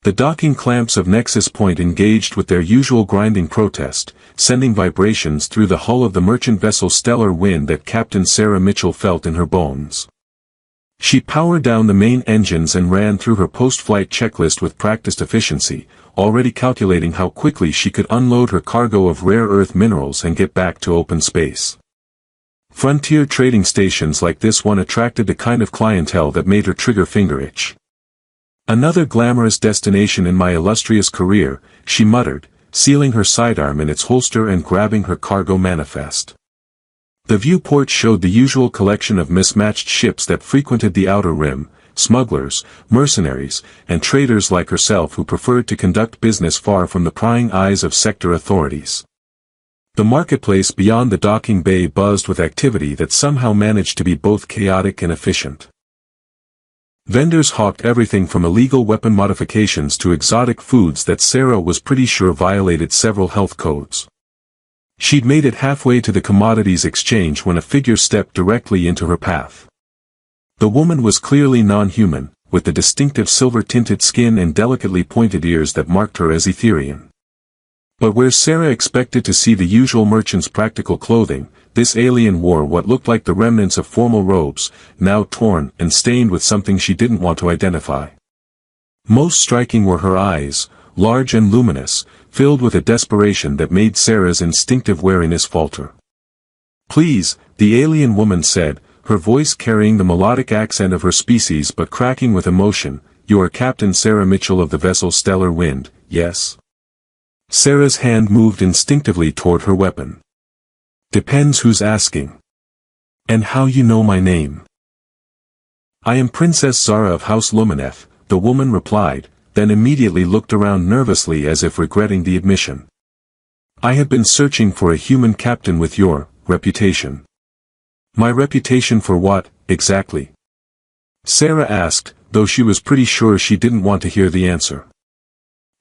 The docking clamps of Nexus Point engaged with their usual grinding protest, sending vibrations through the hull of the merchant vessel Stellar Wind that Captain Sarah Mitchell felt in her bones. She powered down the main engines and ran through her post-flight checklist with practiced efficiency, already calculating how quickly she could unload her cargo of rare earth minerals and get back to open space. Frontier trading stations like this one attracted the kind of clientele that made her trigger finger itch. "Another glamorous destination in my illustrious career," she muttered, sealing her sidearm in its holster and grabbing her cargo manifest. The viewport showed the usual collection of mismatched ships that frequented the outer rim, smugglers, mercenaries, and traders like herself who preferred to conduct business far from the prying eyes of sector authorities. The marketplace beyond the docking bay buzzed with activity that somehow managed to be both chaotic and efficient. Vendors hawked everything from illegal weapon modifications to exotic foods that Sarah was pretty sure violated several health codes. She'd made it halfway to the commodities exchange when a figure stepped directly into her path. The woman was clearly non-human, with the distinctive silver-tinted skin and delicately pointed ears that marked her as Etherian. But where Sarah expected to see the usual merchant's practical clothing, this alien wore what looked like the remnants of formal robes, now torn and stained with something she didn't want to identify. Most striking were her eyes, large and luminous, filled with a desperation that made Sarah's instinctive wariness falter. "Please," the alien woman said, her voice carrying the melodic accent of her species but cracking with emotion, "You are Captain Sarah Mitchell of the vessel Stellar Wind, yes?" Sarah's hand moved instinctively toward her weapon. "Depends who's asking. And how you know my name." "I am Princess Zara of House Lumineth," the woman replied, then immediately looked around nervously as if regretting the admission. "I have been searching for a human captain with your reputation." "My reputation for what, exactly?" Sarah asked, though she was pretty sure she didn't want to hear the answer.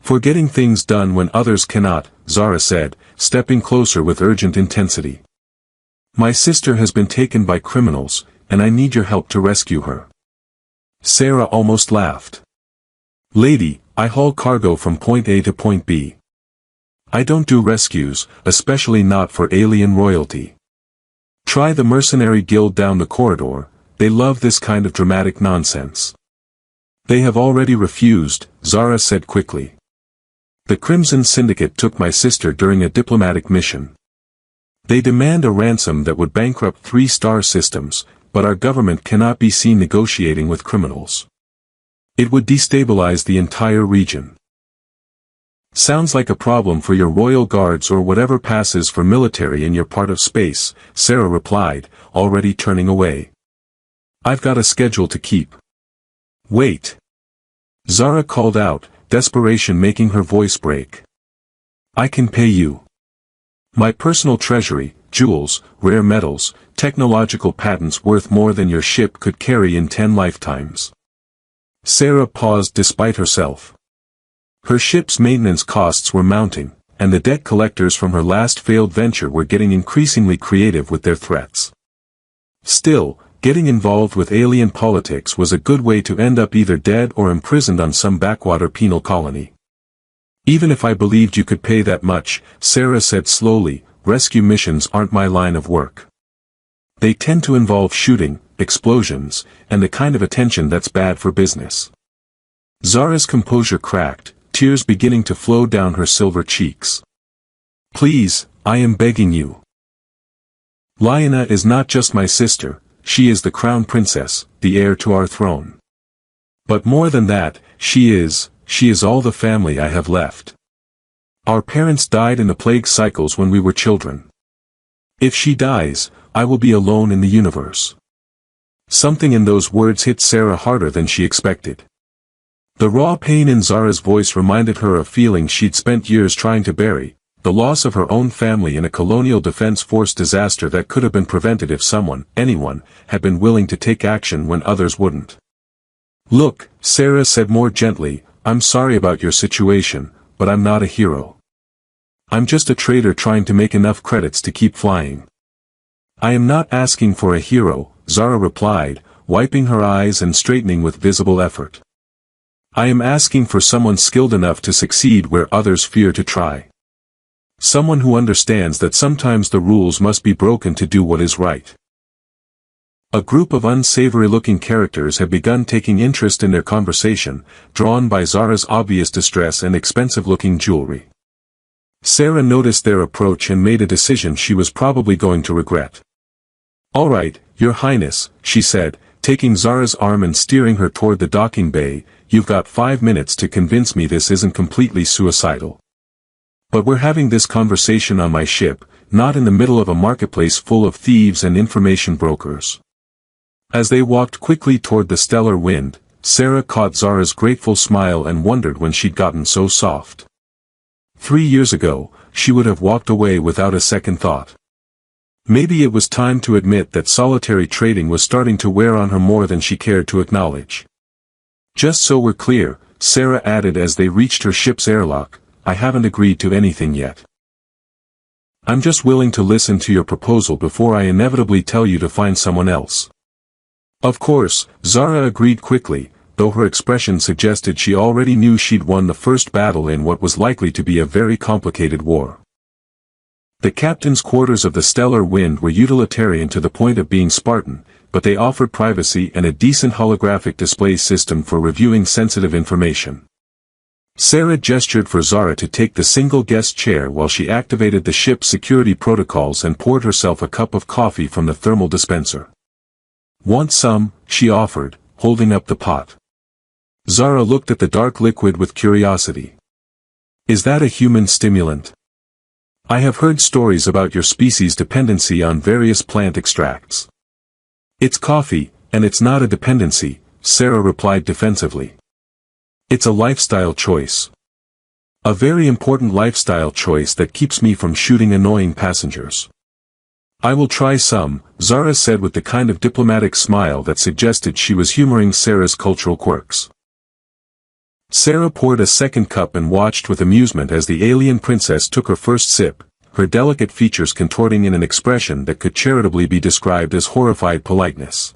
"For getting things done when others cannot," Zara said, stepping closer with urgent intensity. "My sister has been taken by criminals, and I need your help to rescue her." Sarah almost laughed. "Lady, I haul cargo from point A to point B. I don't do rescues, especially not for alien royalty. Try the mercenary guild down the corridor, they love this kind of dramatic nonsense." "They have already refused," Zara said quickly. "The Crimson Syndicate took my sister during a diplomatic mission. They demand a ransom that would bankrupt 3-star systems, but our government cannot be seen negotiating with criminals. It would destabilize the entire region." "Sounds like a problem for your royal guards or whatever passes for military in your part of space," Sarah replied, already turning away. "I've got a schedule to keep." "Wait!" Zara called out, desperation making her voice break. "I can pay you. My personal treasury, jewels, rare metals, technological patents worth more than your ship could carry in 10 lifetimes." Sarah paused despite herself. Her ship's maintenance costs were mounting, and the debt collectors from her last failed venture were getting increasingly creative with their threats. Still, getting involved with alien politics was a good way to end up either dead or imprisoned on some backwater penal colony. "Even if I believed you could pay that much," Sarah said slowly, "rescue missions aren't my line of work. They tend to involve shooting, explosions, and the kind of attention that's bad for business." Zara's composure cracked, tears beginning to flow down her silver cheeks. "Please, I am begging you. Lyanna is not just my sister, she is the crown princess, the heir to our throne. But more than that, she is all the family I have left. Our parents died in the plague cycles when we were children. If she dies, I will be alone in the universe." Something in those words hit Sarah harder than she expected. The raw pain in Zara's voice reminded her of feelings she'd spent years trying to bury, the loss of her own family in a colonial defense force disaster that could have been prevented if anyone, had been willing to take action when others wouldn't. "Look," Sarah said more gently, "I'm sorry about your situation, but I'm not a hero. I'm just a trader trying to make enough credits to keep flying." "I am not asking for a hero," Zara replied, wiping her eyes and straightening with visible effort. I am asking for someone skilled enough to succeed where others fear to try. Someone who understands that sometimes the rules must be broken to do what is right. A group of unsavory-looking characters had begun taking interest in their conversation, drawn by Zara's obvious distress and expensive-looking jewelry. Sarah noticed their approach and made a decision she was probably going to regret. "All right, Your Highness," she said, taking Zara's arm and steering her toward the docking bay, "you've got 5 minutes to convince me this isn't completely suicidal. But we're having this conversation on my ship, not in the middle of a marketplace full of thieves and information brokers." As they walked quickly toward the stellar wind, Sarah caught Zara's grateful smile and wondered when she'd gotten so soft. 3 years ago, she would have walked away without a second thought. Maybe it was time to admit that solitary trading was starting to wear on her more than she cared to acknowledge. "Just so we're clear," Sarah added as they reached her ship's airlock, "I haven't agreed to anything yet. I'm just willing to listen to your proposal before I inevitably tell you to find someone else." Of course, Zara agreed quickly, though her expression suggested she already knew she'd won the first battle in what was likely to be a very complicated war. The captain's quarters of the Stellar Wind were utilitarian to the point of being Spartan, but they offered privacy and a decent holographic display system for reviewing sensitive information. Sarah gestured for Zara to take the single guest chair while she activated the ship's security protocols and poured herself a cup of coffee from the thermal dispenser. "Want some?" she offered, holding up the pot. Zara looked at the dark liquid with curiosity. "Is that a human stimulant? I have heard stories about your species' dependency on various plant extracts." "It's coffee, and it's not a dependency," Sarah replied defensively. "It's a lifestyle choice. A very important lifestyle choice that keeps me from shooting annoying passengers." "I will try some," Zara said with the kind of diplomatic smile that suggested she was humoring Sarah's cultural quirks. Sarah poured a second cup and watched with amusement as the alien princess took her first sip, her delicate features contorting in an expression that could charitably be described as horrified politeness.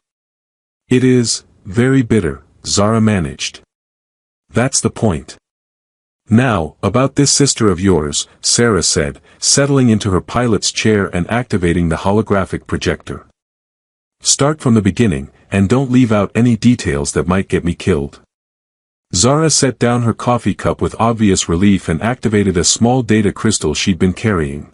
"It is very bitter," Zara managed. "That's the point. Now, about this sister of yours," Sarah said, settling into her pilot's chair and activating the holographic projector. "Start from the beginning, and don't leave out any details that might get me killed." Zara set down her coffee cup with obvious relief and activated a small data crystal she'd been carrying.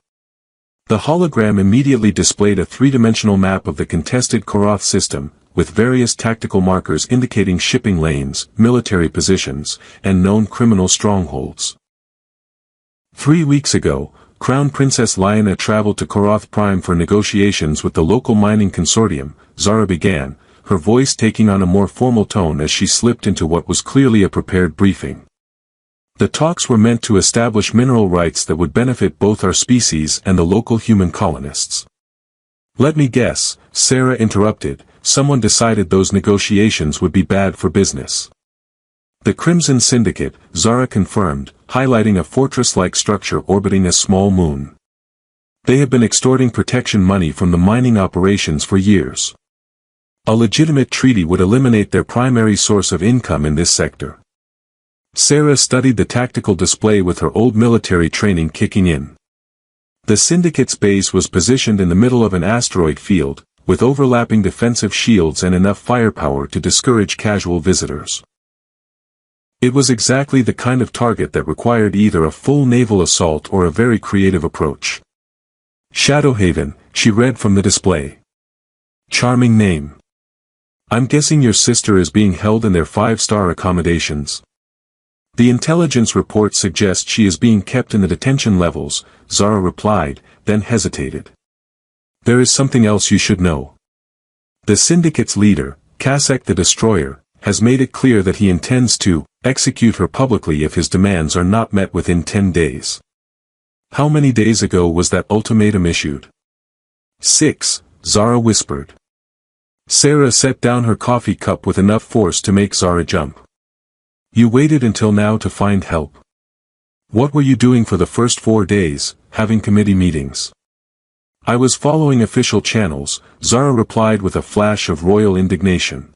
The hologram immediately displayed a three-dimensional map of the contested Koroth system, with various tactical markers indicating shipping lanes, military positions, and known criminal strongholds. 3 weeks ago, Crown Princess Lyanna traveled to Koroth Prime for negotiations with the local mining consortium, Zara began, her voice taking on a more formal tone as she slipped into what was clearly a prepared briefing. The talks were meant to establish mineral rights that would benefit both our species and the local human colonists. "Let me guess," Sarah interrupted, "someone decided those negotiations would be bad for business." "The Crimson Syndicate," Zara confirmed, highlighting a fortress-like structure orbiting a small moon. "They have been extorting protection money from the mining operations for years. A legitimate treaty would eliminate their primary source of income in this sector." Sarah studied the tactical display with her old military training kicking in. The Syndicate's base was positioned in the middle of an asteroid field, with overlapping defensive shields and enough firepower to discourage casual visitors. It was exactly the kind of target that required either a full naval assault or a very creative approach. "Shadowhaven," she read from the display. "Charming name. I'm guessing your sister is being held in their 5-star accommodations." "The intelligence report suggests she is being kept in the detention levels," Zara replied, then hesitated. "There is something else you should know. The Syndicate's leader, Kasek the Destroyer, has made it clear that he intends to execute her publicly if his demands are not met within 10 days. How many days ago was that ultimatum issued?" 6, Zara whispered. Sarah set down her coffee cup with enough force to make Zara jump. "You waited until now to find help. What were you doing for the first 4 days, having committee meetings?" "I was following official channels," Zara replied with a flash of royal indignation.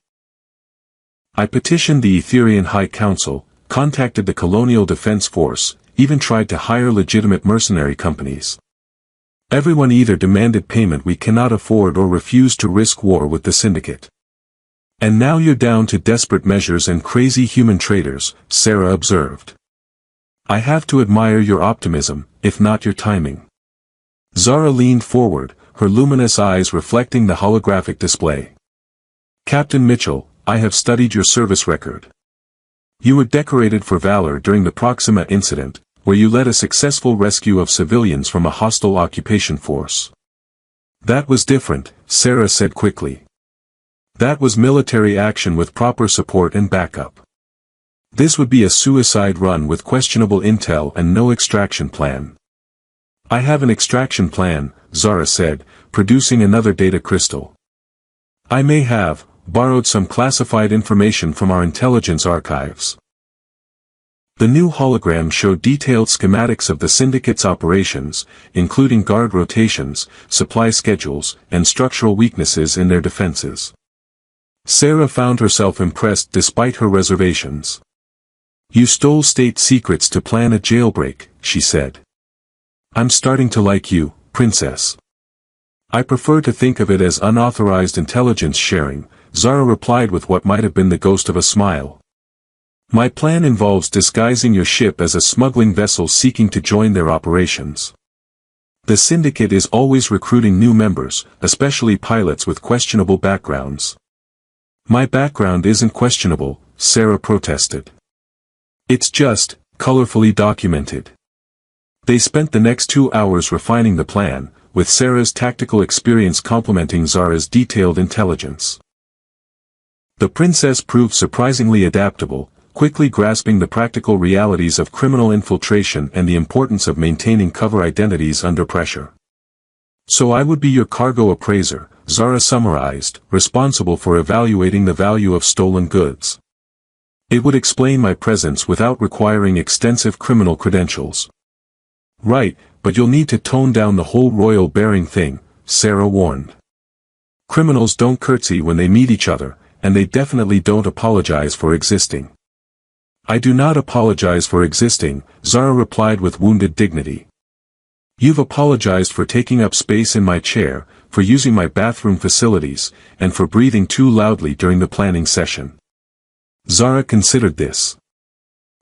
I petitioned the Etherian High Council, contacted the Colonial Defense Force, even tried to hire legitimate mercenary companies. Everyone either demanded payment we cannot afford or refused to risk war with the Syndicate. And now you're down to desperate measures and crazy human traitors, Sarah observed. I have to admire your optimism, if not your timing. Zara leaned forward, her luminous eyes reflecting the holographic display. Captain Mitchell, I have studied your service record. You were decorated for valor during the Proxima incident, where you led a successful rescue of civilians from a hostile occupation force. That was different, Sarah said quickly. That was military action with proper support and backup. This would be a suicide run with questionable intel and no extraction plan. I have an extraction plan, Zara said, producing another data crystal. I may have borrowed some classified information from our intelligence archives. The new hologram showed detailed schematics of the Syndicate's operations, including guard rotations, supply schedules, and structural weaknesses in their defenses. Sarah found herself impressed despite her reservations. You stole state secrets to plan a jailbreak, she said. I'm starting to like you, Princess. I prefer to think of it as unauthorized intelligence sharing, Zara replied with what might have been the ghost of a smile. My plan involves disguising your ship as a smuggling vessel seeking to join their operations. The Syndicate is always recruiting new members, especially pilots with questionable backgrounds. My background isn't questionable, Sarah protested. It's just, colorfully documented. They spent the next 2 hours refining the plan, with Sarah's tactical experience complementing Zara's detailed intelligence. The princess proved surprisingly adaptable, quickly grasping the practical realities of criminal infiltration and the importance of maintaining cover identities under pressure. So I would be your cargo appraiser, Zara summarized, responsible for evaluating the value of stolen goods. It would explain my presence without requiring extensive criminal credentials. Right, but you'll need to tone down the whole royal bearing thing, Sarah warned. Criminals don't curtsy when they meet each other, and they definitely don't apologize for existing. I do not apologize for existing, Zara replied with wounded dignity. You've apologized for taking up space in my chair, for using my bathroom facilities, and for breathing too loudly during the planning session. Zara considered this.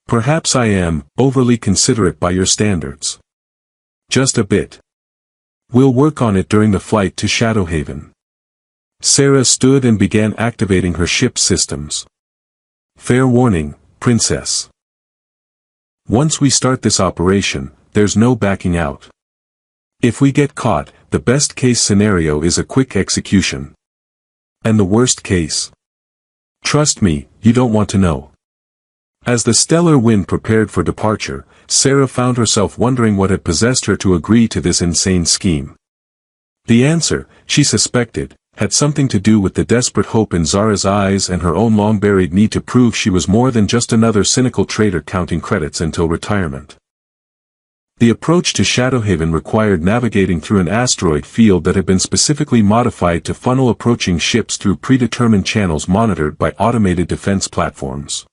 Perhaps I am overly considerate by your standards. Just a bit. We'll work on it during the flight to Shadowhaven. Sarah stood and began activating her ship's systems. Fair warning, Princess. Once we start this operation, there's no backing out. If we get caught, the best case scenario is a quick execution. And the worst case? Trust me, you don't want to know. As the stellar wind prepared for departure, Sarah found herself wondering what had possessed her to agree to this insane scheme. The answer, she suspected, had something to do with the desperate hope in Zara's eyes and her own long-buried need to prove she was more than just another cynical traitor counting credits until retirement. The approach to Shadowhaven required navigating through an asteroid field that had been specifically modified to funnel approaching ships through predetermined channels monitored by automated defense platforms.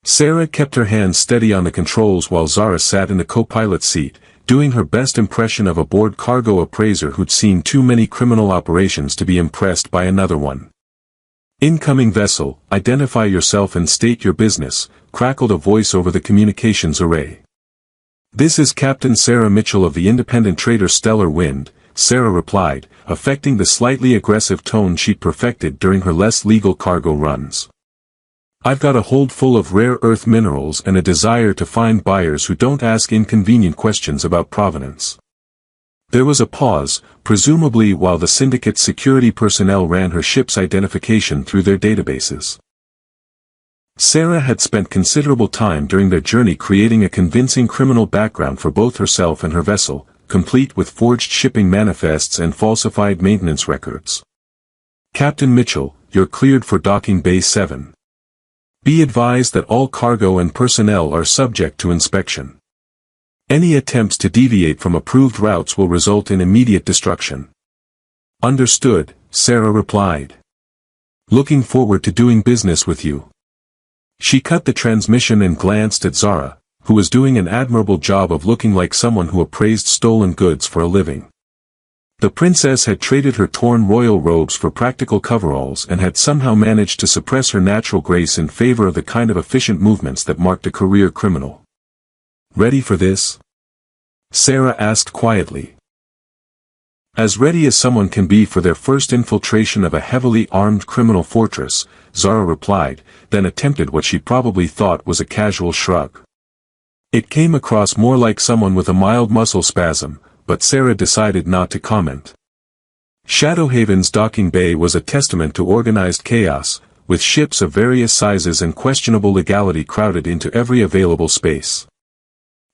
Sarah kept her hands steady on the controls while Zara sat in the co-pilot seat, doing her best impression of a bored cargo appraiser who'd seen too many criminal operations to be impressed by another one. Incoming vessel, identify yourself and state your business, crackled a voice over the communications array. This is Captain Sarah Mitchell of the independent trader Stellar Wind, Sarah replied, affecting the slightly aggressive tone she'd perfected during her less legal cargo runs. I've got a hold full of rare earth minerals and a desire to find buyers who don't ask inconvenient questions about provenance. There was a pause, presumably while the Syndicate's security personnel ran her ship's identification through their databases. Sarah had spent considerable time during their journey creating a convincing criminal background for both herself and her vessel, complete with forged shipping manifests and falsified maintenance records. Captain Mitchell, you're cleared for docking Bay 7. Be advised that all cargo and personnel are subject to inspection. Any attempts to deviate from approved routes will result in immediate destruction. Understood, Sarah replied. Looking forward to doing business with you. She cut the transmission and glanced at Zara, who was doing an admirable job of looking like someone who appraised stolen goods for a living. The princess had traded her torn royal robes for practical coveralls and had somehow managed to suppress her natural grace in favor of the kind of efficient movements that marked a career criminal. "Ready for this?" Sarah asked quietly. "As ready as someone can be for their first infiltration of a heavily armed criminal fortress," Zara replied, then attempted what she probably thought was a casual shrug. It came across more like someone with a mild muscle spasm, but Sarah decided not to comment. Shadowhaven's docking bay was a testament to organized chaos, with ships of various sizes and questionable legality crowded into every available space.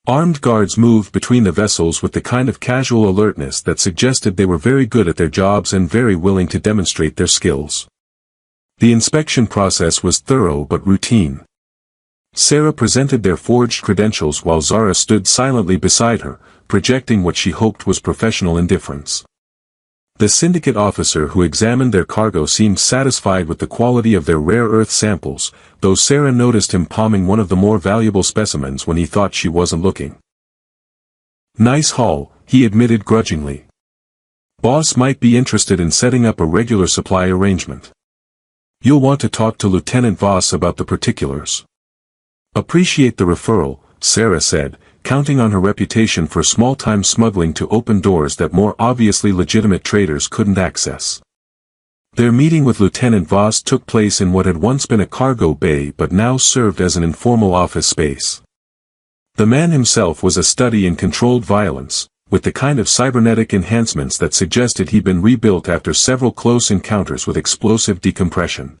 Armed guards moved between the vessels with the kind of casual alertness that suggested they were very good at their jobs and very willing to demonstrate their skills. The inspection process was thorough but routine. Sarah presented their forged credentials while Zara stood silently beside her, projecting what she hoped was professional indifference. The syndicate officer who examined their cargo seemed satisfied with the quality of their rare earth samples, though Sarah noticed him palming one of the more valuable specimens when he thought she wasn't looking. "Nice haul," he admitted grudgingly. "Boss might be interested in setting up a regular supply arrangement. You'll want to talk to Lieutenant Voss about the particulars." "Appreciate the referral," Sarah said, counting on her reputation for small-time smuggling to open doors that more obviously legitimate traders couldn't access. Their meeting with Lieutenant Voss took place in what had once been a cargo bay but now served as an informal office space. The man himself was a study in controlled violence, with the kind of cybernetic enhancements that suggested he'd been rebuilt after several close encounters with explosive decompression.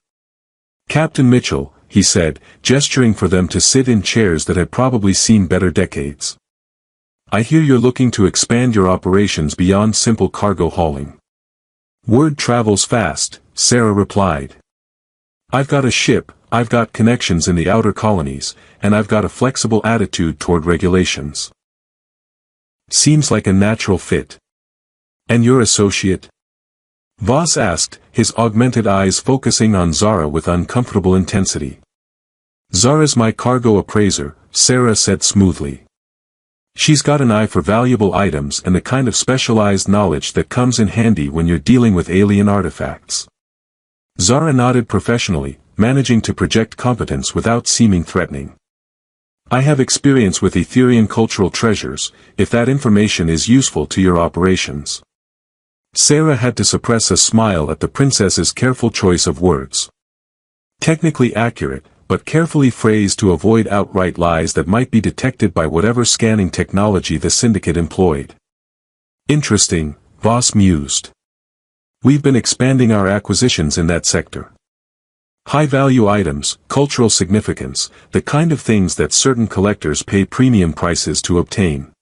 "Captain Mitchell," he said, gesturing for them to sit in chairs that had probably seen better decades. "I hear you're looking to expand your operations beyond simple cargo hauling." "Word travels fast," Sarah replied. "I've got a ship, I've got connections in the outer colonies, and I've got a flexible attitude toward regulations." "Seems like a natural fit." "And your associate?" Voss asked, his augmented eyes focusing on Zara with uncomfortable intensity. "Zara's my cargo appraiser," Sarah said smoothly. "She's got an eye for valuable items and the kind of specialized knowledge that comes in handy when you're dealing with alien artifacts." Zara nodded professionally, managing to project competence without seeming threatening. "I have experience with Etherian cultural treasures, if that information is useful to your operations." Sarah had to suppress a smile at the princess's careful choice of words. Technically accurate, but carefully phrased to avoid outright lies that might be detected by whatever scanning technology the syndicate employed. "Interesting," Voss mused. "We've been expanding our acquisitions in that sector. High-value items, cultural significance, the kind of things that certain collectors pay premium prices to obtain."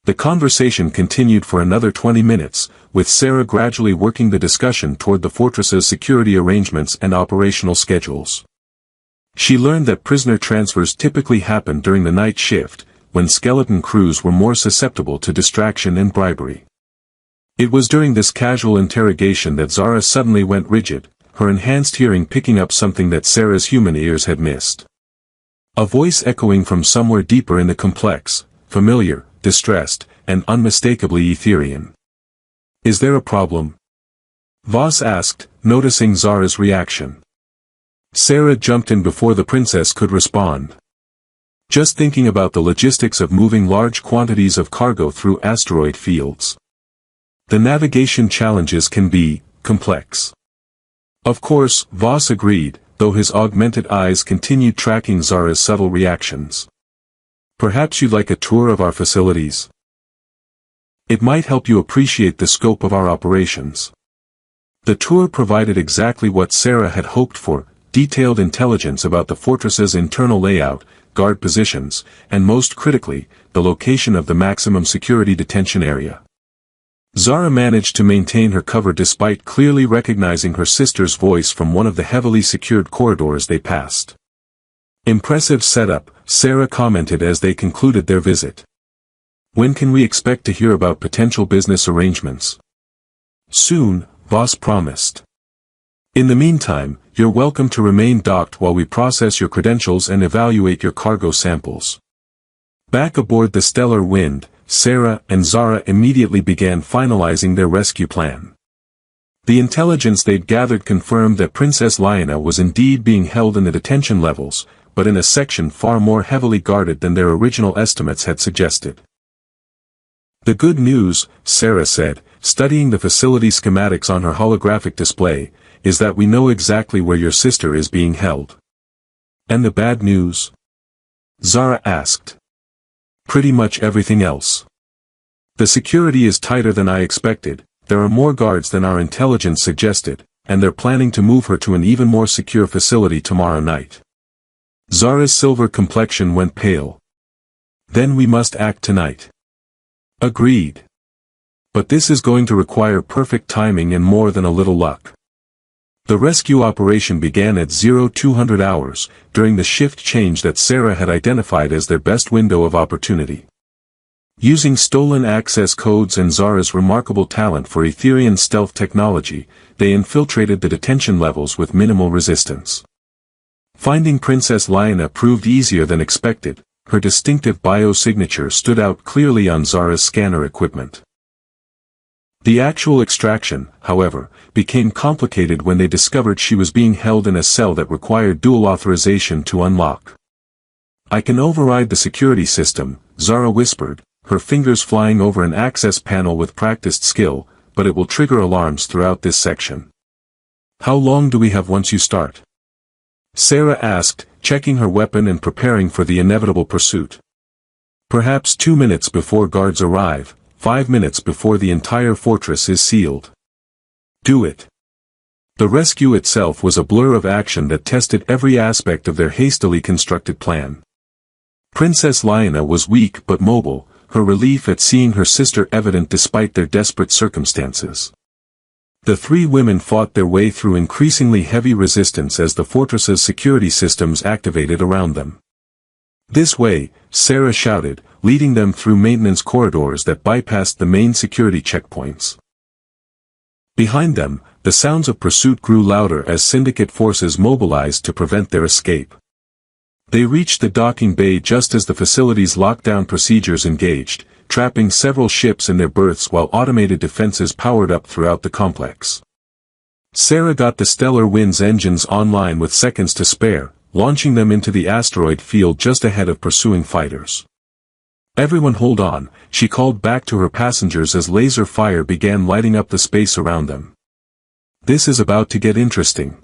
The conversation continued for another 20 minutes, with Sarah gradually working the discussion toward the fortress's security arrangements and operational schedules. She learned that prisoner transfers typically happened during the night shift, when skeleton crews were more susceptible to distraction and bribery. It was during this casual interrogation that Zara suddenly went rigid, her enhanced hearing picking up something that Sarah's human ears had missed. A voice echoing from somewhere deeper in the complex, familiar, distressed, and unmistakably Etherian. "Is there a problem?" Voss asked, noticing Zara's reaction. Sarah jumped in before the princess could respond. "Just thinking about the logistics of moving large quantities of cargo through asteroid fields. The navigation challenges can be complex." "Of course," Voss agreed, though his augmented eyes continued tracking Zara's subtle reactions. "Perhaps you'd like a tour of our facilities? It might help you appreciate the scope of our operations." The tour provided exactly what Sarah had hoped for, detailed intelligence about the fortress's internal layout, guard positions, and most critically, the location of the maximum security detention area. Zara managed to maintain her cover despite clearly recognizing her sister's voice from one of the heavily secured corridors they passed. "Impressive setup," Sarah commented as they concluded their visit. "When can we expect to hear about potential business arrangements?" "Soon," Voss promised. In the meantime, you're welcome to remain docked while we process your credentials and evaluate your cargo samples. Back aboard the Stellar Wind, Sarah and Zara immediately began finalizing their rescue plan. The intelligence they'd gathered confirmed that Princess Liana was indeed being held in the detention levels, but in a section far more heavily guarded than their original estimates had suggested. The good news, Sarah said, studying the facility schematics on her holographic display, is that we know exactly where your sister is being held. And the bad news? Zara asked. Pretty much everything else. The security is tighter than I expected, there are more guards than our intelligence suggested, and they're planning to move her to an even more secure facility tomorrow night. Zara's silver complexion went pale. Then we must act tonight. Agreed. But this is going to require perfect timing and more than a little luck. The rescue operation began at 0200 hours, during the shift change that Sarah had identified as their best window of opportunity. Using stolen access codes and Zara's remarkable talent for Etherian stealth technology, they infiltrated the detention levels with minimal resistance. Finding Princess Liana proved easier than expected, her distinctive biosignature stood out clearly on Zara's scanner equipment. The actual extraction, however, became complicated when they discovered she was being held in a cell that required dual authorization to unlock. I can override the security system, Zara whispered, her fingers flying over an access panel with practiced skill, but it will trigger alarms throughout this section. How long do we have once you start? Sarah asked, checking her weapon and preparing for the inevitable pursuit. Perhaps 2 minutes before guards arrive, 5 minutes before the entire fortress is sealed. Do it. The rescue itself was a blur of action that tested every aspect of their hastily constructed plan. Princess Liana was weak but mobile, her relief at seeing her sister evident despite their desperate circumstances. The three women fought their way through increasingly heavy resistance as the fortress's security systems activated around them. This way, Sarah shouted, leading them through maintenance corridors that bypassed the main security checkpoints. Behind them, the sounds of pursuit grew louder as Syndicate forces mobilized to prevent their escape. They reached the docking bay just as the facility's lockdown procedures engaged, trapping several ships in their berths while automated defenses powered up throughout the complex. Sarah got the Stellar Wind's engines online with seconds to spare, launching them into the asteroid field just ahead of pursuing fighters. Everyone hold on, she called back to her passengers as laser fire began lighting up the space around them. This is about to get interesting.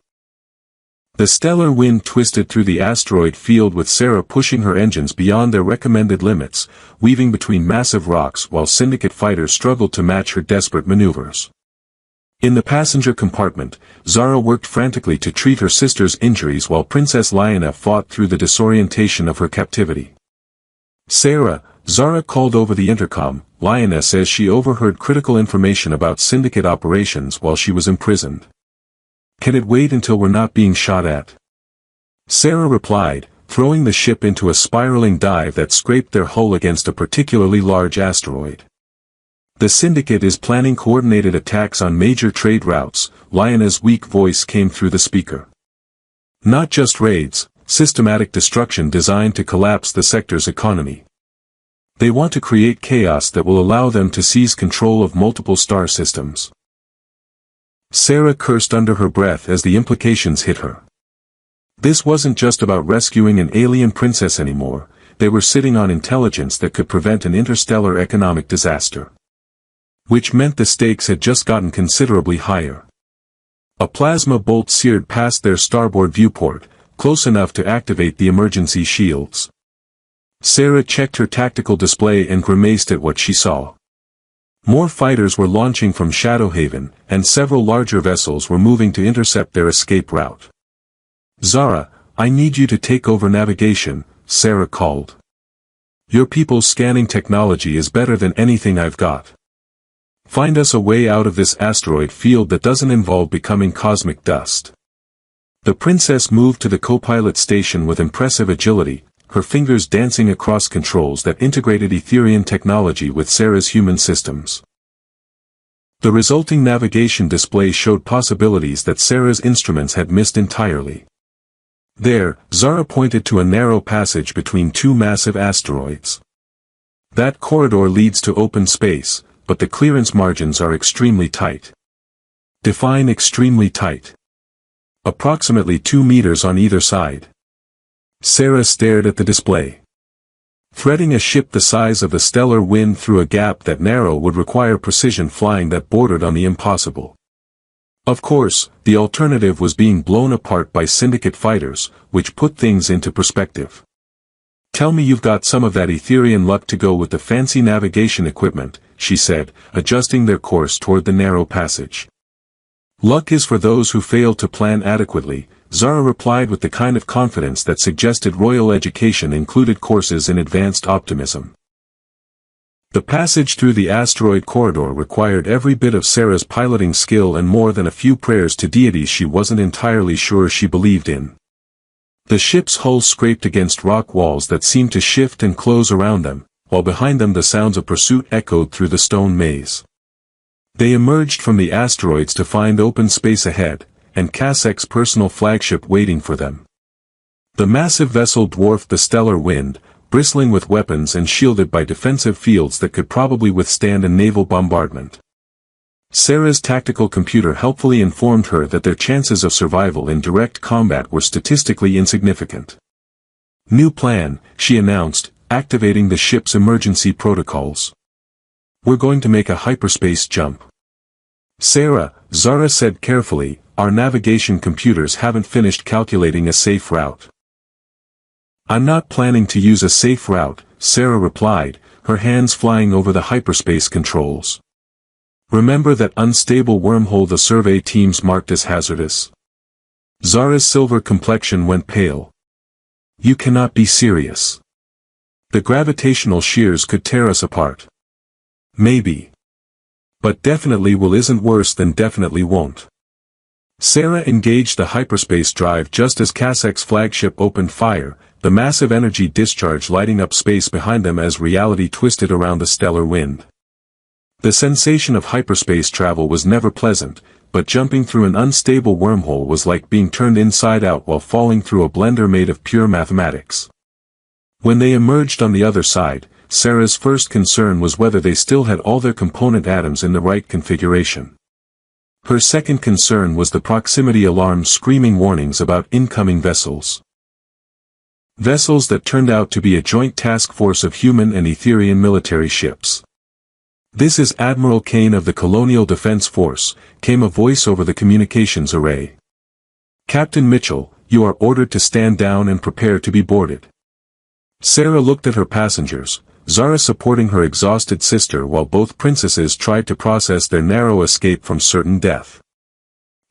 The Stellar Wind twisted through the asteroid field with Sarah pushing her engines beyond their recommended limits, weaving between massive rocks while Syndicate fighters struggled to match her desperate maneuvers. In the passenger compartment, Zara worked frantically to treat her sister's injuries while Princess Liana fought through the disorientation of her captivity. Sarah, Zara called over the intercom, Liana says she overheard critical information about Syndicate operations while she was imprisoned. Can it wait until we're not being shot at? Sarah replied, throwing the ship into a spiraling dive that scraped their hull against a particularly large asteroid. The Syndicate is planning coordinated attacks on major trade routes, Liana's weak voice came through the speaker. Not just raids, systematic destruction designed to collapse the sector's economy. They want to create chaos that will allow them to seize control of multiple star systems. Sarah cursed under her breath as the implications hit her. This wasn't just about rescuing an alien princess anymore, they were sitting on intelligence that could prevent an interstellar economic disaster. Which meant the stakes had just gotten considerably higher. A plasma bolt seared past their starboard viewport, close enough to activate the emergency shields. Sarah checked her tactical display and grimaced at what she saw. More fighters were launching from Shadowhaven, and several larger vessels were moving to intercept their escape route. Zara, I need you to take over navigation, Sarah called. Your people's scanning technology is better than anything I've got. Find us a way out of this asteroid field that doesn't involve becoming cosmic dust. The princess moved to the co-pilot station with impressive agility, her fingers dancing across controls that integrated Etherian technology with Sarah's human systems. The resulting navigation display showed possibilities that Sarah's instruments had missed entirely. There, Zara pointed to a narrow passage between two massive asteroids. That corridor leads to open space, but the clearance margins are extremely tight. Define extremely tight. Approximately 2 meters on either side. Sarah stared at the display. Threading a ship the size of the stellar wind through a gap that narrow would require precision flying that bordered on the impossible. Of course, the alternative was being blown apart by Syndicate fighters, which put things into perspective. Tell me you've got some of that Etherian luck to go with the fancy navigation equipment, she said, adjusting their course toward the narrow passage. Luck is for those who fail to plan adequately, Zara replied with the kind of confidence that suggested royal education included courses in advanced optimism. The passage through the asteroid corridor required every bit of Sarah's piloting skill and more than a few prayers to deities she wasn't entirely sure she believed in. The ship's hull scraped against rock walls that seemed to shift and close around them, while behind them the sounds of pursuit echoed through the stone maze. They emerged from the asteroids to find open space ahead, and Casek's personal flagship waiting for them. The massive vessel dwarfed the stellar wind, bristling with weapons and shielded by defensive fields that could probably withstand a naval bombardment. Sarah's tactical computer helpfully informed her that their chances of survival in direct combat were statistically insignificant. New plan, she announced, activating the ship's emergency protocols. We're going to make a hyperspace jump. Sarah, Zara said carefully, our navigation computers haven't finished calculating a safe route. I'm not planning to use a safe route, Sarah replied, her hands flying over the hyperspace controls. Remember that unstable wormhole the survey teams marked as hazardous? Zara's silver complexion went pale. You cannot be serious. The gravitational shears could tear us apart. Maybe. But definitely will isn't worse than definitely won't. Sarah engaged the hyperspace drive just as Casek's flagship opened fire, the massive energy discharge lighting up space behind them as reality twisted around the stellar wind. The sensation of hyperspace travel was never pleasant, but jumping through an unstable wormhole was like being turned inside out while falling through a blender made of pure mathematics. When they emerged on the other side, Sarah's first concern was whether they still had all their component atoms in the right configuration. Her second concern was the proximity alarm screaming warnings about incoming vessels. Vessels that turned out to be a joint task force of human and Etherian military ships. This is Admiral Kane of the Colonial Defense Force, came a voice over the communications array. Captain Mitchell, you are ordered to stand down and prepare to be boarded. Sarah looked at her passengers, Zara supporting her exhausted sister while both princesses tried to process their narrow escape from certain death.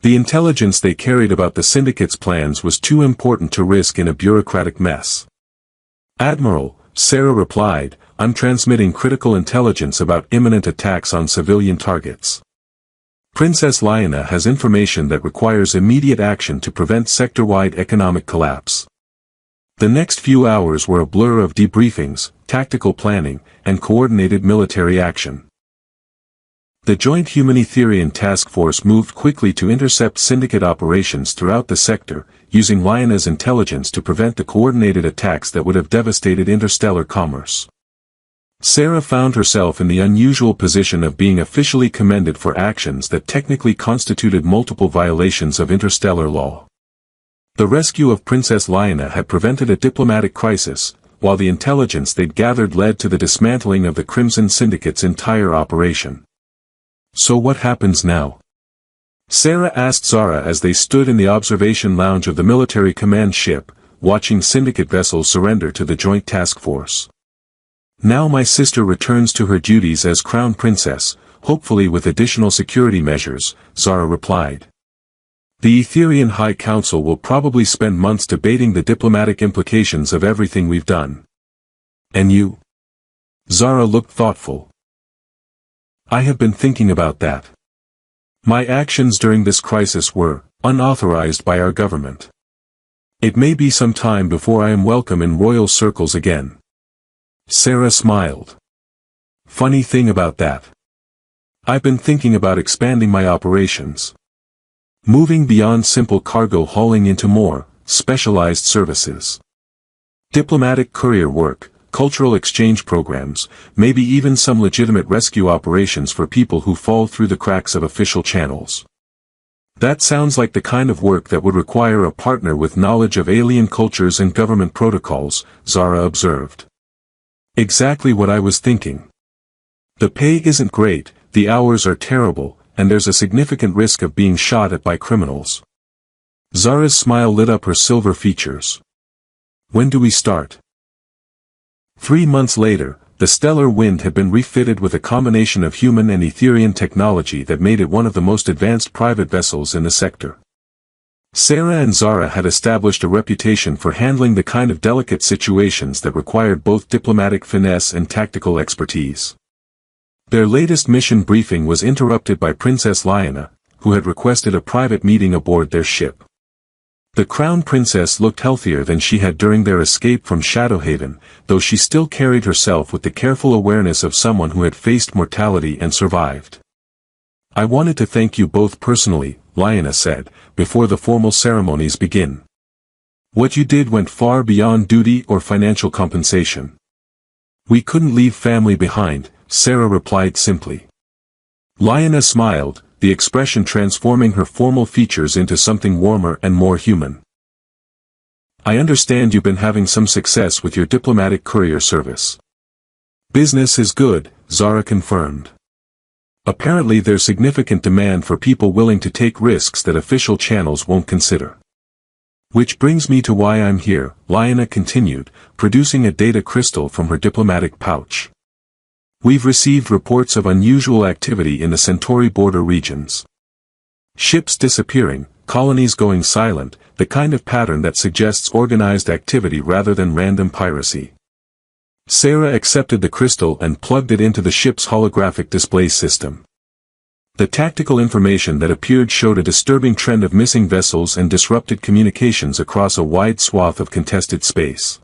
The intelligence they carried about the Syndicate's plans was too important to risk in a bureaucratic mess. Admiral, Sarah replied, I'm transmitting critical intelligence about imminent attacks on civilian targets. Princess Lyanna has information that requires immediate action to prevent sector-wide economic collapse. The next few hours were a blur of debriefings, tactical planning, and coordinated military action. The Joint Human-Etherian Task Force moved quickly to intercept Syndicate operations throughout the sector, using Lyanna's intelligence to prevent the coordinated attacks that would have devastated interstellar commerce. Sarah found herself in the unusual position of being officially commended for actions that technically constituted multiple violations of interstellar law. The rescue of Princess Lyanna had prevented a diplomatic crisis, while the intelligence they'd gathered led to the dismantling of the Crimson Syndicate's entire operation. So what happens now? Sarah asked Zara as they stood in the observation lounge of the military command ship, watching Syndicate vessels surrender to the Joint Task Force. Now my sister returns to her duties as Crown Princess, hopefully with additional security measures, Zara replied. The Etherian High Council will probably spend months debating the diplomatic implications of everything we've done. And you? Zara looked thoughtful. I have been thinking about that. My actions during this crisis were unauthorized by our government. It may be some time before I am welcome in royal circles again. Sarah smiled. Funny thing about that. I've been thinking about expanding my operations. Moving beyond simple cargo hauling into more specialized services. Diplomatic courier work, cultural exchange programs, maybe even some legitimate rescue operations for people who fall through the cracks of official channels. That sounds like the kind of work that would require a partner with knowledge of alien cultures and government protocols, Zara observed. Exactly what I was thinking. The pay isn't great, the hours are terrible, and there's a significant risk of being shot at by criminals. Zara's smile lit up her silver features. When do we start? 3 months later, the Stellar Wind had been refitted with a combination of human and Etherian technology that made it one of the most advanced private vessels in the sector. Sarah and Zara had established a reputation for handling the kind of delicate situations that required both diplomatic finesse and tactical expertise. Their latest mission briefing was interrupted by Princess Lyanna, who had requested a private meeting aboard their ship. The Crown Princess looked healthier than she had during their escape from Shadowhaven, though she still carried herself with the careful awareness of someone who had faced mortality and survived. I wanted to thank you both personally, Lyanna said, before the formal ceremonies begin. What you did went far beyond duty or financial compensation. We couldn't leave family behind, Sarah replied simply. Lyanna smiled, the expression transforming her formal features into something warmer and more human. I understand you've been having some success with your diplomatic courier service. Business is good, Zara confirmed. Apparently there's significant demand for people willing to take risks that official channels won't consider. Which brings me to why I'm here, Lyanna continued, producing a data crystal from her diplomatic pouch. We've received reports of unusual activity in the Centauri border regions. Ships disappearing, colonies going silent, the kind of pattern that suggests organized activity rather than random piracy. Sarah accepted the crystal and plugged it into the ship's holographic display system. The tactical information that appeared showed a disturbing trend of missing vessels and disrupted communications across a wide swath of contested space.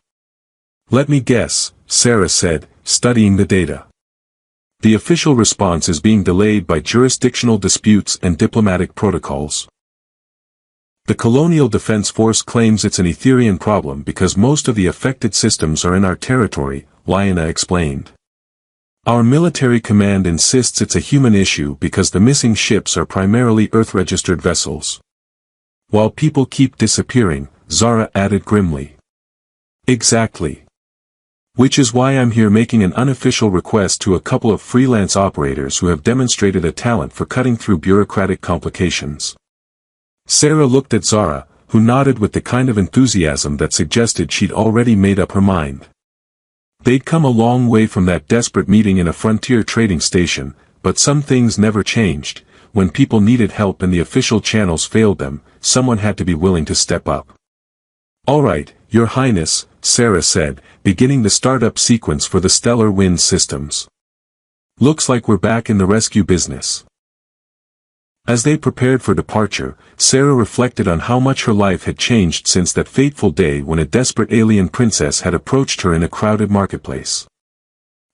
Let me guess, Sarah said, studying the data. The official response is being delayed by jurisdictional disputes and diplomatic protocols. The Colonial Defense Force claims it's an Etherian problem because most of the affected systems are in our territory, Lyanna explained. Our military command insists it's a human issue because the missing ships are primarily Earth-registered vessels. While people keep disappearing, Zara added grimly. Exactly. Which is why I'm here making an unofficial request to a couple of freelance operators who have demonstrated a talent for cutting through bureaucratic complications. Sarah looked at Zara, who nodded with the kind of enthusiasm that suggested she'd already made up her mind. They'd come a long way from that desperate meeting in a frontier trading station, but some things never changed. When people needed help and the official channels failed them, someone had to be willing to step up. All right, Your Highness, Sarah said, beginning the startup sequence for the Stellar Wind systems. Looks like we're back in the rescue business. As they prepared for departure, Sarah reflected on how much her life had changed since that fateful day when a desperate alien princess had approached her in a crowded marketplace.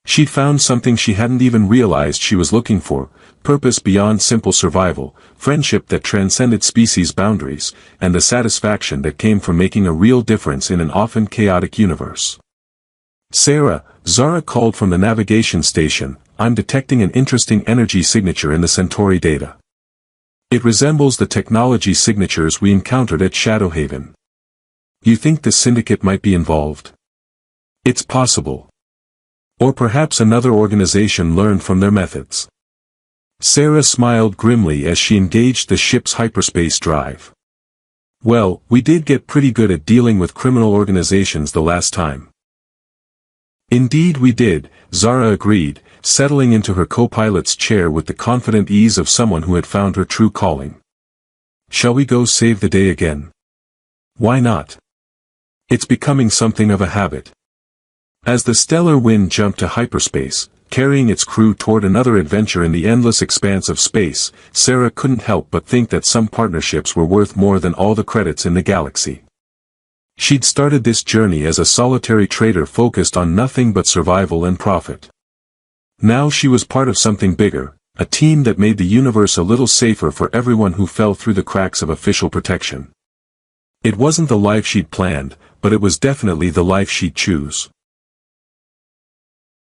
She'd found something she hadn't even realized she was looking for, purpose beyond simple survival, friendship that transcended species boundaries, and the satisfaction that came from making a real difference in an often chaotic universe. Sarah, Zara called from the navigation station, I'm detecting an interesting energy signature in the Centauri data. It resembles the technology signatures we encountered at Shadowhaven. You think the syndicate might be involved? It's possible. Or perhaps another organization learned from their methods. Sarah smiled grimly as she engaged the ship's hyperspace drive. Well, we did get pretty good at dealing with criminal organizations the last time. Indeed we did, Zara agreed, settling into her co-pilot's chair with the confident ease of someone who had found her true calling. Shall we go save the day again? Why not? It's becoming something of a habit. As the Stellar Wind jumped to hyperspace, carrying its crew toward another adventure in the endless expanse of space, Sarah couldn't help but think that some partnerships were worth more than all the credits in the galaxy. She'd started this journey as a solitary trader focused on nothing but survival and profit. Now she was part of something bigger, A team that made the universe a little safer for everyone who fell through the cracks of official protection. It wasn't the life she'd planned, but it was definitely the life she'd choose.